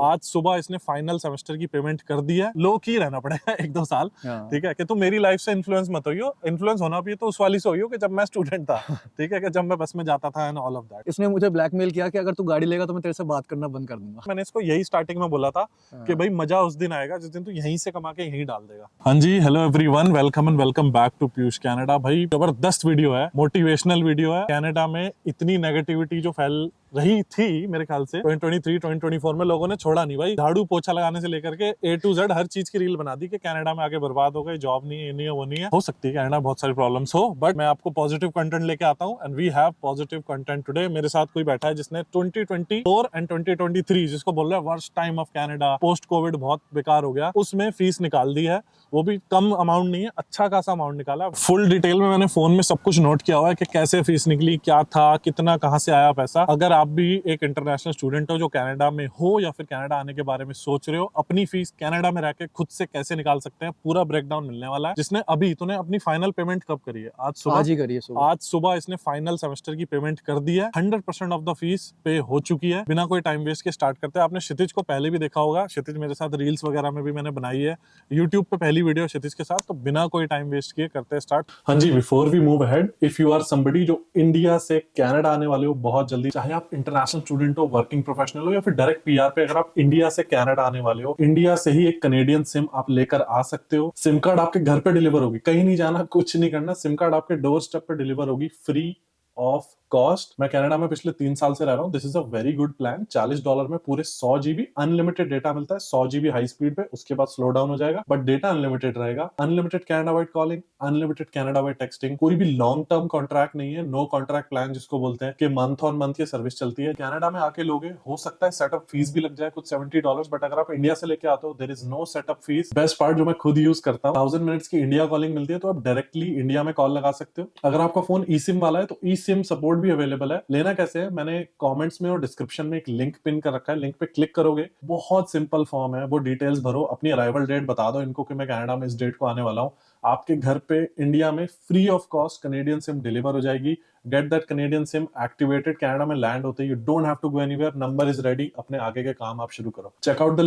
आज सुबह इसने फाइनल सेमेस्टर की पेमेंट कर दी है। लो की रहना पड़ेगा 1-2 साल, ठीक है, कि तुम मेरी लाइफ से इन्फ्लुएंस मत होइयो। इन्फ्लुएंस होना भी है तो उस वाली से होइयो कि जब मैं स्टूडेंट था, ठीक है, कि जब मैं बस में जाता था एंड ऑल ऑफ दैट। इसने मुझे ब्लैकमेल किया कि अगर तू गाड़ी लेगा तो मैं तेरे से बात करना बंद कर दूंगा। मैंने इसको यही स्टार्टिंग में बोला था कि भाई मजा उस दिन आएगा जिस दिन तू यहीं से कमा के यहीं डाल देगा। हाँ जी, hello everyone, welcome and welcome back to Piyush Canada. भाई जबरदस्त वीडियो है, मोटिवेशनल वीडियो है। कनाडा में इतनी नेगेटिविटी जो फैल रही थी मेरे ख्याल से 2023 2024 में, लोगों ने छोड़ा नहीं भाई। झाड़ू पोछा लगाने से लेकर के A to Z हर चीज की रील बना दी कि कनाडा में आके बर्बाद हो गए, जॉब नहीं है, ये नहीं है, वो नहीं है। हो सकती है कनाडा बहुत सारी प्रॉब्लम्स हो, बट मैं आपको पॉजिटिव कंटेंट लेके आता हूँ and we have positive content today. मेरे साथ कोई बैठा है जिसने 2024 एंड 2023 जिसको बोल रहे हैं worst time of Canada, post Covid बहुत बेकार हो गया, उसमें फीस निकाल दी है। वो भी कम अमाउंट नहीं है, अच्छा खासा अमाउंट निकाला। फुल डिटेल में मैंने फोन में सब कुछ नोट किया हुआ है कि कैसे फीस निकली, क्या था, कितना, कहाँ से आया पैसा। अगर आप भी एक इंटरनेशनल स्टूडेंट हो जो कनाडा में हो या फिर कनाडा आने के बारे में सोच रहे हो, अपनी फीस कनाडा में रह के खुद से कैसे निकाल सकते हैं, पूरा ब्रेकडाउन मिलने वाला है। जिसने अभी तूने अपनी फाइनल पेमेंट कब करी है? आज सुबह। आज ही करी है सुबह। आज सुबह इसने फाइनल सेमेस्टर की पेमेंट कर दी है। 100% ऑफ द फीस पे हो चुकी है। बिना कोई टाइम वेस्ट के स्टार्ट करते हैं। आपने क्षितिज को पहले भी देखा होगा, क्षितिज मेरे साथ रील्स वगैरह में भी मैंने बनाई है, यूट्यूब पे पहली वीडियो क्षितिज के साथ। तो बिना कोई टाइम वेस्ट किए करते हैं स्टार्ट। हाँ जी, before we move ahead, if you are somebody जो इंडिया से कनाडा आने वाले हो बहुत जल्दी, चाहे आप इंटरनेशनल स्टूडेंट हो, वर्किंग प्रोफेशनल हो या फिर डायरेक्ट पीआर पे, अगर आप इंडिया से कनाडा आने वाले हो, इंडिया से ही एक कनेडियन सिम आप लेकर आ सकते हो। सिम कार्ड आपके घर पे डिलीवर होगी, कहीं नहीं जाना, कुछ नहीं करना, सिम कार्ड आपके डोर स्टेप पे डिलीवर होगी फ्री ऑफ कॉस्ट। मैं कनाडा में पिछले 3 साल से रह रहा हूँ। This is a very good plan. $40 में पूरे 100 GB अनलिमिटेड डेटा मिलता है, 100 GB हाई स्पीड पे। उसके बाद स्लो डाउन हो जाएगा, बट डेटा अनलिमिटेड रहेगा। Unlimited Canada wide calling, unlimited Canada wide texting. कोई भी लॉन्ग टर्म कॉन्ट्रैक्ट नहीं है, नो कॉन्ट्रैक्ट प्लान जिसको बोलते हैं कि मंथ ऑन मंथ ये सर्विस चलती है। कनाडा में आके लोगे, हो सकता है सेटअप फीस भी लग जाए कुछ $70, बट अगर आप इंडिया से लेके आते हो there is no setup fees. Best part जो मैं खुद यूज करता हूँ, 1000 मिनट्स की इंडिया कॉलिंग मिलती है, तो आप डायरेक्टली इंडिया में कॉल लगा सकते हो। अगर आपका फोन ई सिम वाला है तो ई सिम सपोर्ट भी अवेलेबल है। लेना कैसे है, मैंने कमेंट्स में और डिस्क्रिप्शन में एक लिंक पिन कर रखा है। लिंक पे क्लिक करोगे, बहुत सिंपल फॉर्म है, वो डिटेल्स भरो, अपनी अराइवल डेट बता दो इनको कि मैं कनाडा में इस डेट को आने वाला हूँ। आपके घर पे इंडिया में free of cost Canadian SIM deliver हो जाएगी। Get that Canadian SIM activated. Canada में लैंड होते ही you don't have to go anywhere, number is ready, अपने आगे के काम आप शुरू करो। Check out the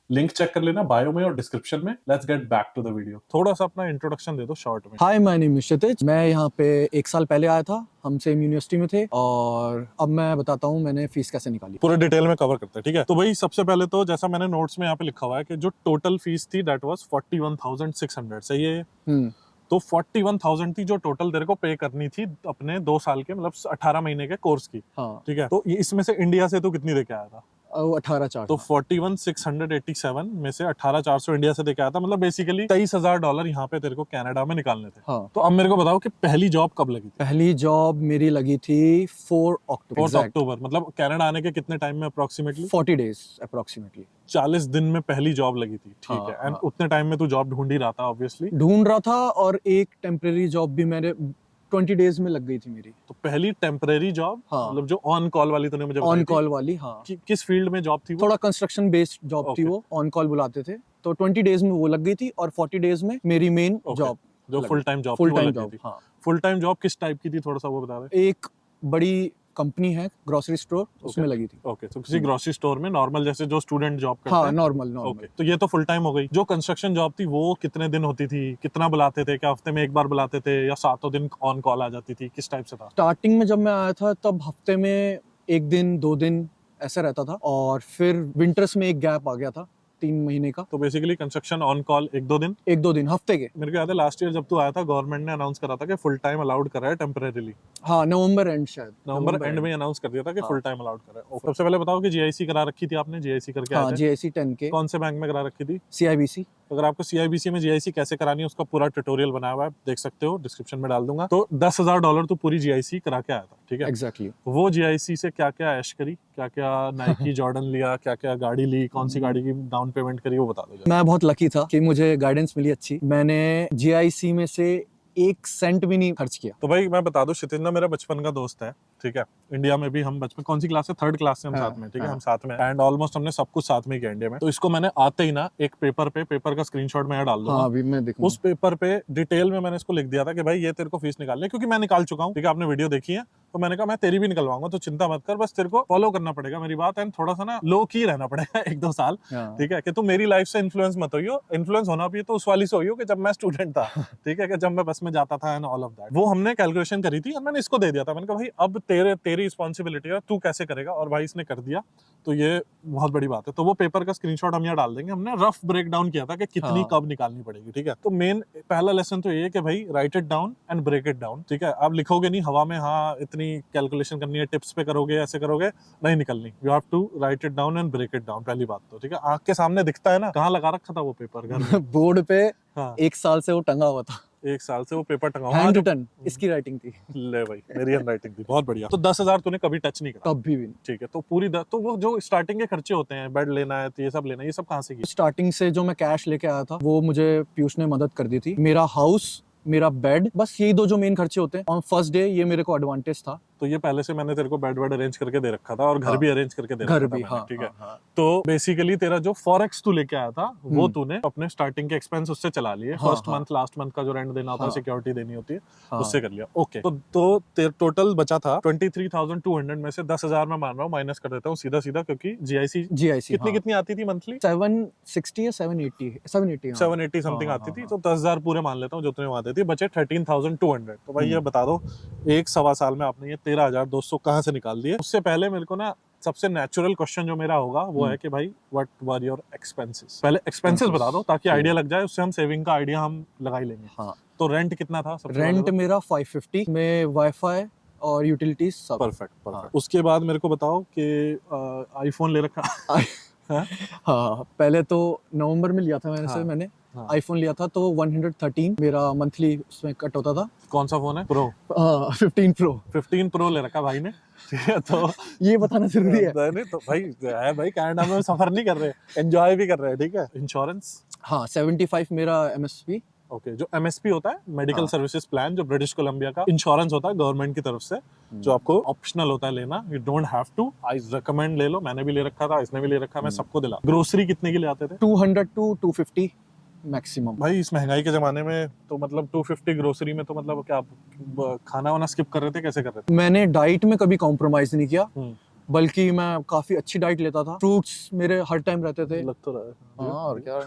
link check कर लेना बायो में और डिस्क्रिप्शन में। Let's get back to the video. थोड़ा सा अपना इंट्रोडक्शन दे दो शॉर्ट में। Hi, my name is Kshitij. मैं यहाँ पे 1 साल पहले आया था, हम सेम यूनिवर्सिटी में थे, और अब मैं बताता हूँ मैंने फीस कैसे निकाली। पूरे डिटेल में कवर करते हैं, ठीक है। तो भाई सबसे पहले तो जैसा मैंने नोट्स में यहाँ पे लिखा हुआ है कि जो टोटल फीस थी दैट वाज 41,600, सही है? तो 41,000 थी जो टोटल तेरे को पे करनी थी अपने 2 साल के, मतलब 18 महीने के कोर्स की। हाँ। ठीक है, तो ये इसमें से इंडिया से तो कितनी देके आया था? 18,400। तो 41,687 में से 18,400 इंडिया से देके आया था, मतलब बेसिकली $23,000 यहाँ पे तेरे को कनाडा में निकालने थे। हाँ। तो अब मेरे को बताओ कि पहली जॉब कब लगी थी? पहली जॉब मेरी लगी थी 4 अक्टूबर। मतलब कनाडा आने के कितने टाइम में अप्रोक्सीमेटली? 40 days approximately. 40 दिन में पहली जॉब लगी थी, ठीक हाँ, है। एंड हाँ। उतने टाइम में तू जॉब ढूंढ ही रहा था ऑब्वियसली। ढूंढ रहा था, और एक टेम्परेरी जॉब भी मेरे 20 डेज में लग गई थी मेरी। तो पहली टेम्परेरी जॉब, हाँ। मतलब जो ऑन कॉल वाली तूने मुझे बताई ऑन थी। कॉल वाली, हाँ। किस फील्ड में जॉब थी वो? थोड़ा कंस्ट्रक्शन बेस्ड जॉब थी Okay. वो, ऑन कॉल बुलाते थे। तो 20 डेज में वो लग गई थी, और 40 डेज में मेरी मेन जॉब, जो full time job full time job. हाँ। फुल टाइम जॉब किस टाइप की थी, थोड़ा सा वो बता दे। एक बड़ी कंपनी है, ग्रोसरी स्टोर, उसमें लगी थी। ओके, तो किसी ग्रोसरी स्टोर में नॉर्मल, जैसे जो स्टूडेंट जॉब करते हाँ, हैं। नॉर्मल। ओके, तो ये तो फुल टाइम हो गई। जो कंस्ट्रक्शन जॉब थी वो कितने दिन होती थी, कितना बुलाते थे, क्या हफ्ते में एक बार बुलाते थे या सातों दिन ऑन कॉल आ जाती थी, किस टाइप से था? स्टार्टिंग में जब मैं आया था तब हफ्ते में 1 दिन 2 दिन ऐसा रहता था, और फिर विंटर्स में एक गैप आ गया था 3 महीने का। तो बेसिकली कंस्ट्रक्शन ऑन कॉल 1-2 दिन, 1-2 दिन हफ्ते के। मेरे को याद है लास्ट ईयर जब तू आया था गवर्नमेंट ने अनाउंस करा था कि फुल टाइम अलाउड कर रहा है टेम्परेरीली। हाँ, नवंबर एंड, शायद नवंबर एंड में अनाउंस कर दिया था कि हाँ। फुल टाइम अलाउड कर रहा है। सबसे पहले बताओ कि जीआईसी करा रखी थी आपने? जीआईसी करके आए हाँ, थे? GIC 10 के। कौन से बैंक में करा रखी थी? CIBC। अगर आपको सीआईबीसी में जीआईसी कैसे करानी है उसका पूरा ट्यूटोरियल बनाया हुआ है, देख सकते हो, डिस्क्रिप्शन में डाल दूंगा। तो $10,000 तो पूरी जीआईसी करा के आया था, ठीक है। एग्जैक्टली। वो जीआईसी से क्या क्या ऐश करी, क्या क्या नाइकी जॉर्डन लिया, क्या क्या गाड़ी ली, कौन सी गाड़ी की डाउन पेमेंट करी, वो बता दो जरा। मैं बहुत लकी था कि मुझे गाइडेंस मिली अच्छी। मैंने GIC में से 1 सेंट भी नहीं खर्च किया। तो भाई मैं बता दूं, क्षितिज मेरा बचपन का दोस्त है, ठीक है। इंडिया में भी हम बचपन, कौन सी क्लास है, 3rd क्लास से हम हाँ, साथ में, ठीक है। हाँ। हम साथ में एंड ऑलमोस्ट हमने सब कुछ साथ में किया इंडिया में। तो इसको मैंने आते ही ना एक पेपर का स्क्रीनशॉट मैं डाल दूंगा। हाँ, अभी मैं देखूंगा। उस पेपर पे डिटेल में मैंने इसको लिख दिया था कि भाई ये तेरे को फीस निकालनी है, क्योंकि मैं निकाल चुका हूँ, ठीक है। आपने वीडियो देखी है, तो मैंने कहा मैं तेरी भी निकलवाऊंगा, तो चिंता मत कर, बस तेरे को फॉलो करना पड़ेगा मेरी बात, एंड थोड़ा सा ना लो की रहना पड़ेगा 1-2 साल, हाँ। ठीक है, कि तुम मेरी लाइफ से इन्फ्लुएंस मत होइयो, इन्फ्लुएंस होना भी तो उस वाली से होइयो कि जब मैं स्टूडेंट था, ठीक है, कि जब मैं बस में जाता था एंड ऑल ऑफ दैट। वो हमने कैलकुलेशन करी थी और मैंने इसको दे दिया था, मैंने कहा भाई अब तेरी रिस्पॉन्सिबिलिटी है, तू कैसे करेगा, और भाई इसने कर दिया, तो ये बहुत बड़ी बात है। तो वो पेपर का स्क्रीनशॉट हम यहाँ डाल देंगे, हमने रफ ब्रेक डाउन किया था कि कितनी हाँ। कब निकालनी पड़ेगी, ठीक है। तो मेन पहला लेसन तो ये है कि भाई write it down and break it down, ठीक है। आप लिखोगे नहीं हवा में, हाँ इतनी कैलकुलेशन करनी है, टिप्स पे करोगे, ऐसे करोगे, नहीं निकलनी। You have to write it down and break it down, पहली बात तो, ठीक है। आंख के सामने दिखता है ना, कहाँ लगा रखा था वो पेपर, घर में? बोर्ड पे हाँ 1 साल से वो टंगा हुआ था, 1 साल से वो पेपर टंगा हुआ। हैंड आज रिटन, इसकी राइटिंग थी। ले भाई, मेरी हैंड राइटिंग थी, बहुत बढ़िया। तो 10,000 तूने कभी टच नहीं करा? कभी भी नहीं। ठीक है, तो तो वो जो स्टार्टिंग के खर्चे होते हैं, बेड लेना है, तो ये सब लेना है, ये सब कहाँ से किए? स्टार्टिंग से जो मैं कैश लेके आया था वो मुझे पीयूष ने मदद कर दी थी। मेरा हाउस, मेरा बेड, बस यही 2 जो मेन खर्चे होते हैं। ऑन फर्स्ट डे ये मेरे को एडवांटेज था। तो ये पहले से मैंने तेरे को बेड वेड अरेंज करके दे रखा था, और घर हाँ। भी अरेंज करके दे घर रखा था भी, मैंने, हाँ, ठीक है। हाँ, हाँ। तो बेसिकली तेरा जो फॉरेक्स तू लेके आया था वो हम्म। तूने अपने स्टार्टिंग के एक्सपेंस उससे चला लिए, हाँ, फर्स्ट हाँ। मंथ लास्ट मंथ का जो रेंट देना होता है, हाँ। सिक्योरिटी देनी होती है, हाँ। उससे कर लिया। ओके, तो टोटल बचा था 23,200 में से 10,000 मैं मान रहा हूँ माइनस कर देता हूँ सीधा सीधा, क्योंकि जीआईसी GIC, कितनी हाँ। कितनी आती थी मंथली? 760 या 780, 780, हाँ। 780 समथिंग हाँ, आती हाँ, थी, हाँ। तो 10,000 पूरे मान लेता हूँ जो तूने वहां देती, बचे 13,200। तो भाई ये हम्म। बता दो, 1 सवा साल में आपने ये 13,200 कहाँ से निकाल दिए? उससे पहले मेरे को ना सबसे नेचुरल क्वेश्चन जो मेरा होगा वो है कि भाई व्हाट वर योर एक्सपेंसेस? पहले एक्सपेंसेस बता दो ताकि आइडिया लग जाए, उससे हम सेविंग का आइडिया हम लगा ही लेंगे। हाँ। तो रेंट कितना था सबसे रेंट पहले? मेरा 550 में, वाईफाई और यूटिलिटीज सब। परफेक्ट हाँ। परफेक्ट। उसके बाद मेरे को बताओ कि आईफोन ले रखा हाँ? हाँ, पहले तो नवंबर में लिया था हाँ। मैंने हाँ। आईफोन लिया था, तो 113 मेरा मंथली उसमें कट होता था। कौन सा फोन है? प्रो? 15 प्रो। 15 प्रो ले रखा भाई ने, ठीक है। तो ये बताना जरूरी है। नहीं तो भाई है भाई, कनाडा में सफर नहीं कर रहे, एंजॉय भी कर रहे हैं, ठीक है। इंश्योरेंस? हाँ, 75 मेरा MSP। ओके, जो एमएसपी होता है मेडिकल हाँ। सर्विसेज प्लान, जो ब्रिटिश कोलंबिया का इंश्योरेंस होता है गवर्नमेंट की तरफ से, जो आपको ऑप्शनल होता है लेना, you don't have to, I recommend ले लो। मैंने भी ले रखा था, इसने भी ले रखा, मैं सबको दिला। ग्रोसरी कितने की ले आते थे? 200 to 250 मैक्सिमम। भाई इस महंगाई के जमाने में तो मतलब 250 ग्रोसरी में तो मतलब क्या आप खाना वाना स्किप कर रहे थे, कैसे कर रहे थे? मैंने डाइट में कभी कॉम्प्रोमाइज नहीं किया, हम्म। बल्कि मैं काफी अच्छी डाइट लेता था। फ्रूट्स मेरे हर टाइम रहते थे। लग तो रहा है। हाँ, और क्या।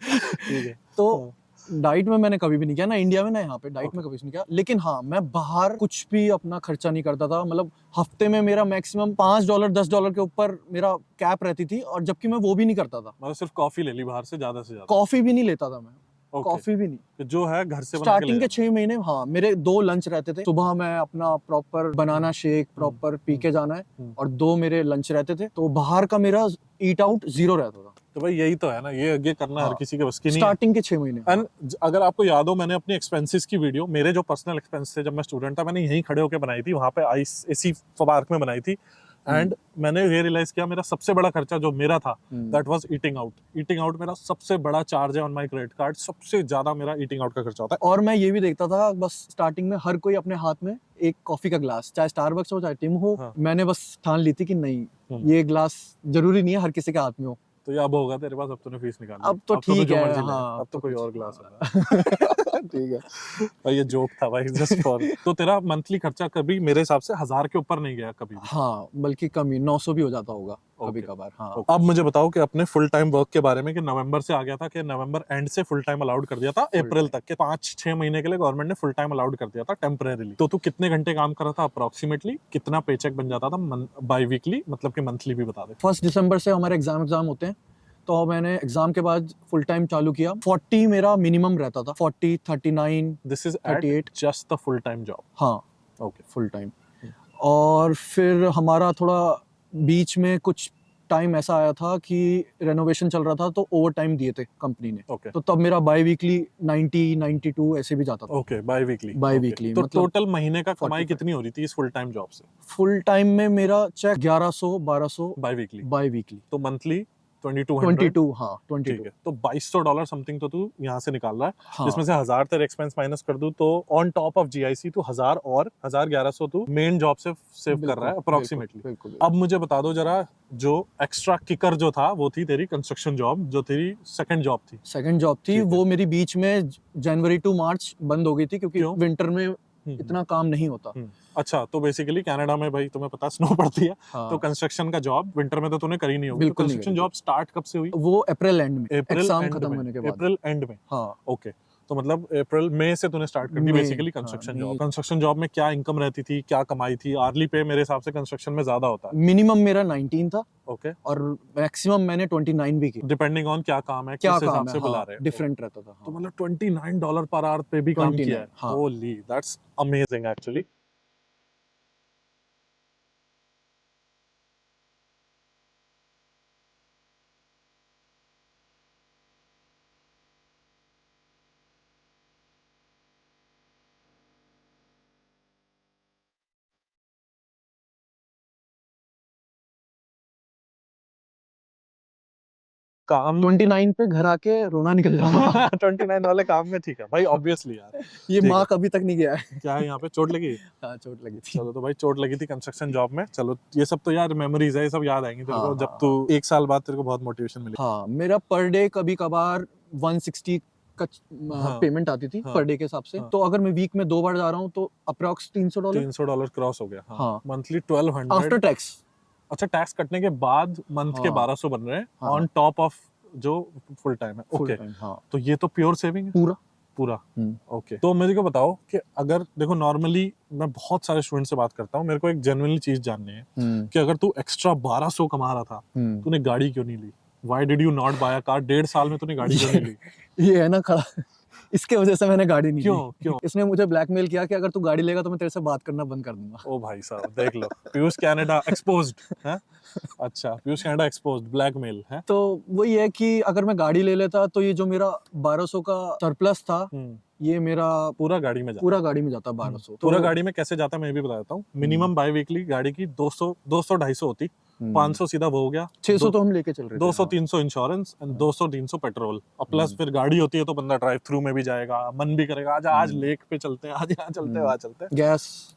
ठीक है। तो डाइट में मैंने कभी भी नहीं किया, ना इंडिया में ना यहाँ पे, डाइट में कभी नहीं किया। लेकिन हाँ, मैं बाहर कुछ भी अपना खर्चा नहीं करता था। मतलब हफ्ते में मेरा मैक्सिमम $5 $10 के ऊपर मेरा कैप रहती थी, और जबकि मैं वो भी नहीं करता था। मतलब सिर्फ कॉफी ले ली बाहर से ज्यादा से ज्यादा? कॉफी भी नहीं लेता था मैं, Okay. कॉफी भी नहीं। तो जो है घर से बना के स्टार्टिंग ले के जाना। 6 महीने, हाँ, मेरे 2 लंच रहते थे। सुबह मैं अपना proper banana shake proper P के जाना है, और 2 मेरे लंच रहते थे। तो बाहर का मेरा ईट आउट 0 रहता था। तो भाई यही तो है ना, ये करना हर हाँ। किसी के बस की नहीं है। स्टार्टिंग के 6 महीने। एंड अगर आपको याद हो, मैंने अपनी एक्सपेंसेस की वीडियो, मेरे जो पर्सनल एक्सपेंस थे जब मैं स्टूडेंट था, मैंने यहीं खड़े होकर बनाई थी, वहां पे एसी पार्क में बनाई थी। एंड मैंने ये रियलाइज किया, मेरा सबसे बड़ा खर्चा जो मेरा था, that was eating out. Eating out मेरा सबसे बड़ा चार्ज है ऑन माय क्रेडिट कार्ड, सबसे ज्यादा मेरा ईटिंग आउट का खर्चा होता है। और मैं ये भी देखता था, बस स्टार्टिंग में हर कोई अपने हाथ में एक कॉफी का ग्लास, चाहे स्टारबक्स हो चाहे टिम हो। हाँ। मैंने बस ठान ली थी कि नहीं, ये ग्लास जरूरी नहीं है हर किसी के हाथ में हो। तो ये अब होगा तेरे पास, अब तूने फीस निकाल ली। अब तो तू ठीक जो है, मर्जी ले, हाँ, अब तो अब कोई तो और कुछ- ग्लास होगा। ठीक है भाई, ये जोक था भाई, जस्ट फॉर। तो तेरा मंथली खर्चा कभी मेरे हिसाब से 1,000 के ऊपर नहीं गया कभी भी? हाँ, बल्कि कम ही 900 भी हो जाता होगा कभी Okay. कभार। हाँ। अब मुझे बताओ कि अपने फुल टाइम वर्क के बारे में, कि नवंबर से आ गया था, कि नवंबर एंड से फुल टाइम अलाउड कर दिया था अप्रैल तक के 5-6 महीने के लिए गवर्नमेंट ने फुल टाइम अलाउड कर दिया था टेम्परेरीली। तो तू कितने घंटे काम कर रहा था अप्रोक्सीमेटली, कितना पेचेक बन जाता था बाई वीकली, मतलब कि मंथली भी बता दे। 1 दिसंबर से हमारे एग्जाम होते हैं, तो मैंने एग्जाम के बाद फुल टाइम चालू किया। 40 मेरा मिनिमम रहता था, 40, 39। This is 38 just the full time job? हाँ, ओके, फुल टाइम। और फिर हमारा थोड़ा बीच में कुछ टाइम ऐसा आया था कि रेनोवेशन चल रहा था, तो ओवर टाइम दिए थे कंपनी ने। ओके, तो तब मेरा बाई वीकली 90, 92 ऐसे भी जाता था। Okay, by weekly. Bi weekly तो मतलब टोटल महीने का कमाई 45 कितनी हो रही थी इस फुल टाइम जॉब से फुल टाइम में मेरा check 1100 1200 bi weekly? Bi weekly. तो मंथली 2200? 22, हाँ, ठीक 22। है, तो $2,200 समथिंग तो तू यहाँ से निकाल रहा है, हाँ, जिसमें से 1,000 तेरे एक्सपेंस माइनस कर दूं, तो ऑन टॉप ऑफ जीआईसी तू 1,000 और 1,000-1,100 तू मेन जॉब से सेव कर रहा है अप्रोक्सीमेटली। बिल्कुल। अब मुझे बता दो जरा, जो एक्स्ट्रा किकर जो था वो थी तेरी कंस्ट्रक्शन जॉब, जो तेरी सेकंड जॉब थी। सेकंड जॉब थी, ठीक है। वो मेरी बीच में जनवरी टू मार्च बंद हो गई थी, क्योंकि क्यों? विंटर में इतना काम नहीं होता। अच्छा, तो बेसिकली कनाडा में भाई तुम्हें पता स्नो पड़ती है, हाँ। तो कंस्ट्रक्शन का जॉब विंटर में तो तूने करी नहीं होगी। तो बिल्कुल नहीं कंस्ट्रक्शन करी थी। जॉब स्टार्ट कब से हुई? वो अप्रैल एंड में, अप्रैल एग्जाम एंड खत्म में, होने के बाद। अप्रैल एंड में। हाँ। ओके, तो मतलब अप्रैल मई से तूने स्टार्ट कर दी मई, बेसिकली हाँ, कंस्ट्रक्शन मई। जॉब। कंस्ट्रक्शन जॉब में क्या इनकम रहती थी, क्या कमाई थी? आर्ली पे मेरे हिसाब से कंस्ट्रक्शन में ज्यादा होता है। मिनिमम मेरा 19 था ओके, और मैक्सिमम मैंने 29 भी किया। डिपेंडिंग ऑन क्या काम है, क्या किस हिसाब काम से है, बुला हाँ, रहे हैं। डिफरेंट रहता था। तो हाँ। मतलब $29 पर आवर पे भी काम 29, किया है। हाँ। Holi, that's amazing actually. काम 29 पे घर आके रोना निकल जाऊंगा। 29 वाले काम में ठीक है भाई, ऑब्वियसली यार। ये ठीक है। मार्क अभी तक नहीं गया है। क्या है यहाँ पे, चोट लगी? हाँ, चोट लगी थी। चलो, तो भाई चोट लगी थी कंस्ट्रक्शन जॉब में। चलो, ये सब तो यार मेमोरीज है, ये सब याद आएंगी तेरे हाँ, को जब हाँ, तू 1 साल बाद तेरे को बहुत मोटिवेशन मिलेगी। हाँ, मेरा पर डे कभी कभार 160 का हाँ, पेमेंट आती थी हाँ, पर डे के हिसाब से। हाँ। तो अगर मैं वीक में 2 बार जा रहा हूँ तो अप्रॉक्स $300 $300 क्रॉस हो गया। हाँ, हाँ। मंथली 1200। After tax. अच्छा, टैक्स कटने के बाद मंथ के हाँ। 1200 बन रहे हैं हाँ। ऑन टॉप ऑफ जो फुल टाइम है। फुल ओके, टाइम, हाँ, तो ये तो प्योर सेविंग है पूरा। पूरा। ओके, तो मेरे को बताओ कि अगर देखो, नॉर्मली मैं बहुत सारे स्टूडेंट से बात करता हूँ, मेरे को एक जेन्युइनली चीज जाननी है कि अगर तू एक्स्ट्रा 1200 कमा रहा था, तूने गाड़ी क्यों नहीं ली? Why did you not buy a car? 1.5 साल में तूने गाड़ी क्यों नहीं ली? ये है ना खड़ा, इसके वजह से मैंने गाड़ी नहीं क्यों ली। क्यों? इसने मुझे ब्लैकमेल किया कि अगर तू गाड़ी लेगा तो मैं तेरे से बात करना बंद कर दूंगा। ओ भाई साहब, देख लो, पीयूष कनाडा एक्सपोज्ड है। अच्छा, पीयूष कनाडा एक्सपोज्ड, ब्लैकमेल है। तो वही है कि अगर मैं गाड़ी ले लेता तो ये जो मेरा 1200 का सरप्लस था, ये मेरा पूरा गाड़ी में जाता। पूरा गाड़ी में जाता 1200। पूरा गाड़ी में कैसे जाता मैं भी बता देता हूँ। मिनिमम बाई वीकली गाड़ी की 200 250 होती, 500 सीधा वो हो गया, 600 तो हम लेके चल रहे थे। 200-300 इंश्योरेंस एंड 200-300 पेट्रोल, और प्लस फिर गाड़ी होती है तो बंदा ड्राइव थ्रू में भी जाएगा, मन भी करेगा आज आज लेक पे चलते हैं, आज यहाँ चलते हैं, वहाँ चलते हैं। गैस।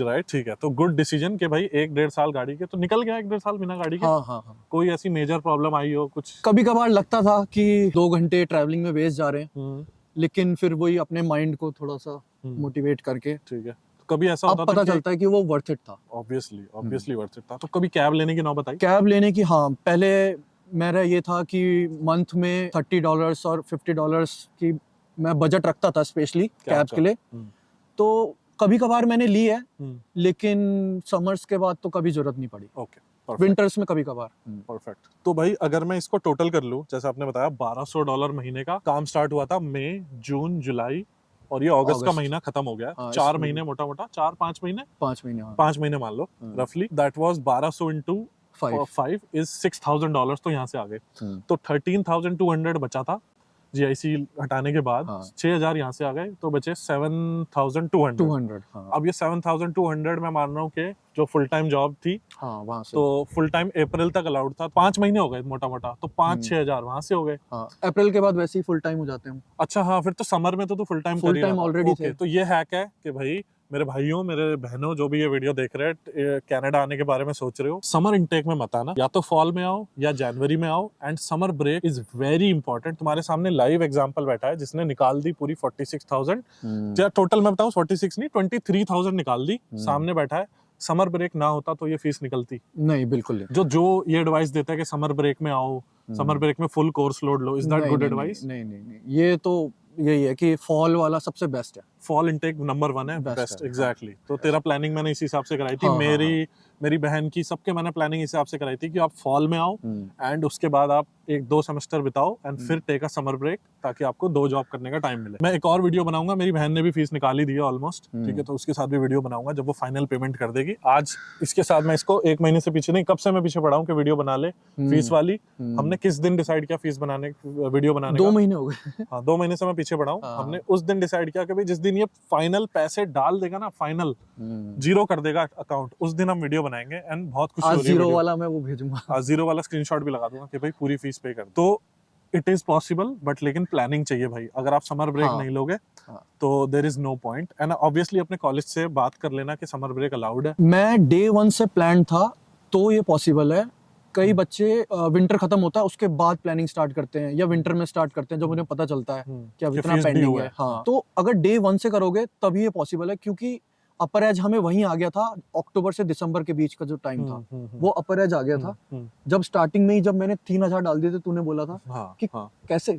राइट, ठीक है। तो गुड डिसीजन कि भाई 1-1.5 साल गाड़ी के तो निकल गया, 1-1.5 साल बिना गाड़ी के। हाँ, हाँ, हाँ। कोई ऐसी मेजर प्रॉब्लम आई हो कुछ? कभी कभार लगता था कि 2 घंटे ट्रैवलिंग में वेस्ट जा रहे हैं, लेकिन फिर वही अपने माइंड को थोड़ा सा मोटिवेट करके, ठीक है। तो कभी ऐसा अब होता पता था चलता है कि वो वर्थ इट था। ऑब्वियसली वर्थ इट था। तो कभी कैब लेने की नौबत आई? कैब लेने की, हाँ, पहले मेरा ये था कि मंथ में $30 और $50 की मैं बजट रखता था स्पेशली कैब के लिए। तो कभी कभार मैंने ली है, लेकिन समर्स के बाद तो कभी जरूरत नहीं पड़ी। ओके, विंटर्स में कभी कभार। परफेक्ट। तो भाई अगर मैं इसको टोटल कर लूं, जैसे आपने बताया $1200 महीने का काम स्टार्ट हुआ था, मई, जून, जुलाई, और ये अगस्त का महीना खत्म हो गया। हाँ, 4 महीने, मोटा मोटा 4-5 महीने, 5 महीने, हाँ। 5 महीने मान लो रफली। दैट वाज 1200 इंटू 5 इज $6000, तो यहाँ से आ गए। तो 13,200 बचा था जीआईसी हटाने के बाद। 6000 यहाँ से आ गए, तो बचे 7200। हाँ। अब ये 7200 मैं मान रहा हूँ कि जो फुल टाइम जॉब थी, हाँ, वहाँ से तो फुल टाइम अप्रैल तक अलाउड था, 5 महीने हो गए मोटा मोटा, तो 5-6 हजार वहां से हो गए। हाँ, अप्रैल के बाद वैसे ही फुल टाइम हो जाते हैं। अच्छा, हाँ, फिर तो समर में तो फुल टाइम ऑलरेडी थे। तो ये हैक है कि भाई मेरे भाइयों, मेरे बहनों, जो भी ये वीडियो देख रहे हैं, कनाडा आने के बारे में सोच रहे हो, समर इनटेक में मत आना, या तो फॉल में आओ या जनवरी में आओ। And summer break is very important. तुम्हारे सामने लाइव एग्जांपल बैठा है जिसने निकाल दी पूरी 46,000, या टोटल मैं बताऊं 46 नहीं 23,000 निकाल दी, सामने बैठा है। समर ब्रेक ना होता तो ये फीस निकलती नहीं, बिल्कुल नहीं। जो ये एडवाइस देता है कि समर ब्रेक में आओ, समर ब्रेक में full course load low, is that good advice? नहीं, ये तो यही है कि फॉल वाला सबसे बेस्ट है। फॉल इनटेक नंबर 1 है, बेस्ट, एग्जैक्टली। तो तेरा प्लानिंग मैंने इसी हिसाब से कराई थी। हाँ, मेरी बहन की, सबके मैंने प्लानिंग इस हिसाब से कराई थी कि आप फॉल में आओ एंड उसके बाद आप 1-2 सेमेस्टर बिताओ एंड फिर टेक अ समर ब्रेक, ताकि आपको 2 जॉब करने का टाइम मिले। मैं एक और वीडियो बनाऊंगा, मेरी बहन ने भी फीस निकाली दी है ऑलमोस्ट, ठीक है, तो उसके साथ भी वीडियो बनाऊंगा जब वो फाइनल पेमेंट कर देगी। आज इसके साथ मैं इसको 1 महीने से पीछे नहीं, कब से मैं पीछे पड़ा हूँ कि वीडियो बना ले फीस वाली। हमने किस दिन डिसाइड किया फीस बनाने, वीडियो बनाने 2 महीने हो गए। हाँ, 2 महीने से मैं पीछे पड़ा हूँ। हमने उस दिन डिसाइड किया कि भाई जिस दिन ये फाइनल पैसे डाल देगा ना, फाइनल जीरो कर देगा अकाउंट, उस दिन हम वीडियो बनाएंगे। एंड बहुत खुशी हो रही है। जीरो वाला मैं वो भेजूंगा, जीरो वाला स्क्रीनशॉट भी लगा दूंगा कि भाई पूरी फीस पे कर। तो इट इज पॉसिबल, बट लेकिन प्लानिंग चाहिए भाई। अगर आप समर ब्रेक नहीं लोगे तो there is no point. And obviously अपने कॉलेज से बात कर लेना कि समर ब्रेक अलाउड है। मैं डे 1 से प्लान था, तो ये पॉसिबल है। कई बच्चे विंटर खत्म होता है उसके बाद प्लानिंग स्टार्ट करते हैं या विंटर में स्टार्ट करते हैं जब उन्हें पता चलता है कि अब कि इतना fees due पेंडिंग है। है। हाँ, तो अगर डे 1 से करोगे तभी ये पॉसिबल है, क्योंकि अपर एज हमें वहीं आ गया था अक्टूबर से दिसंबर के बीच का जो टाइम था, वो अपर एज आ गया था। जब स्टार्टिंग में ही जब मैंने 3,000 डाल दिए थे, तूने बोला था हाँ कि हाँ कैसे।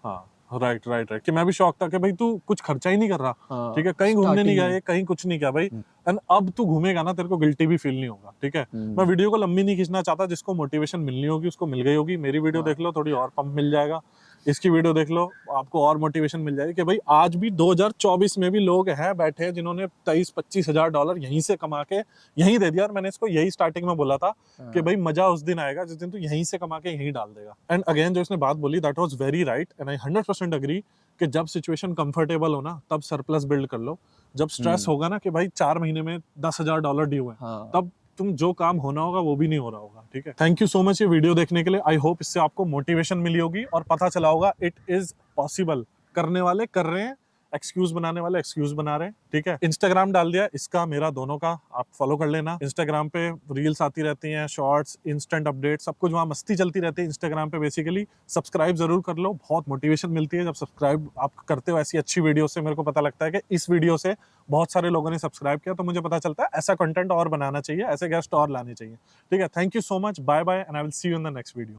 हाँ, राइट राइट राइट, कि मैं भी शॉक था कि भाई तू कुछ खर्चा ही नहीं कर रहा। हाँ, ठीक है, कहीं घूमने नहीं starting गया, कहीं कुछ नहीं किया भाई। एंड अब तू घूमेगा ना, तेरे को गिल्टी भी फील नहीं होगा। ठीक है, मैं वीडियो को लंबी नहीं खींचना चाहता, जिसको मोटिवेशन मिलनी होगी उसको मिल गई होगी। मेरी वीडियो देख लो, थोड़ी और पंप मिल जाएगा। इसकी वीडियो देख लो, आपको और मोटिवेशन मिल जाएगी कि भाई आज भी 2024 में भी लोग हैं बैठे हैं जिन्होंने 23-25 हजार डॉलर यहीं से कमा के यहीं दे दिया। और मैंने इसको यही स्टार्टिंग में बोला था कि भाई मजा उस दिन आएगा जिस दिन तू यहीं से कमा के यहीं डाल देगा। एंड अगेन जो इसने बात बोली, that was very right and I 100% agree कि जब सिचुएशन कंफर्टेबल हो ना, तब सरप्लस बिल्ड कर लो। जब स्ट्रेस होगा ना कि भाई 4 महीने में 10,000 डॉलर ड्यू है, हाँ। तब तुम जो काम होना होगा वो भी नहीं हो रहा होगा। ठीक है, थैंक यू सो मच ये वीडियो देखने के लिए। आई होप इससे आपको मोटिवेशन मिली होगी और पता चला होगा इट इज पॉसिबल। करने वाले कर रहे हैं, एक्सक्यूज बनाने वाले एक्सक्यूज बना रहे हैं। ठीक है, इंस्टाग्राम डाल दिया, इसका मेरा दोनों का आप फॉलो कर लेना। इंस्टाग्राम पे रील्स आती रहती हैं, शॉर्ट्स, इंस्टेंट अपडेट, सब कुछ वहाँ मस्ती चलती रहती है इंस्टाग्राम पे। बेसिकली सब्सक्राइब जरूर कर लो, बहुत मोटिवेशन मिलती है जब सब्सक्राइब आप करते हो ऐसी अच्छी वीडियो से। मेरे को पता लगता है कि इस वीडियो से बहुत सारे लोगों ने सब्सक्राइब किया, तो मुझे पता चलता है ऐसा कंटेंट और बनाना चाहिए, ऐसे गेस्ट और लाने चाहिए। ठीक है, thank you so much, bye bye and I will see you in the next video.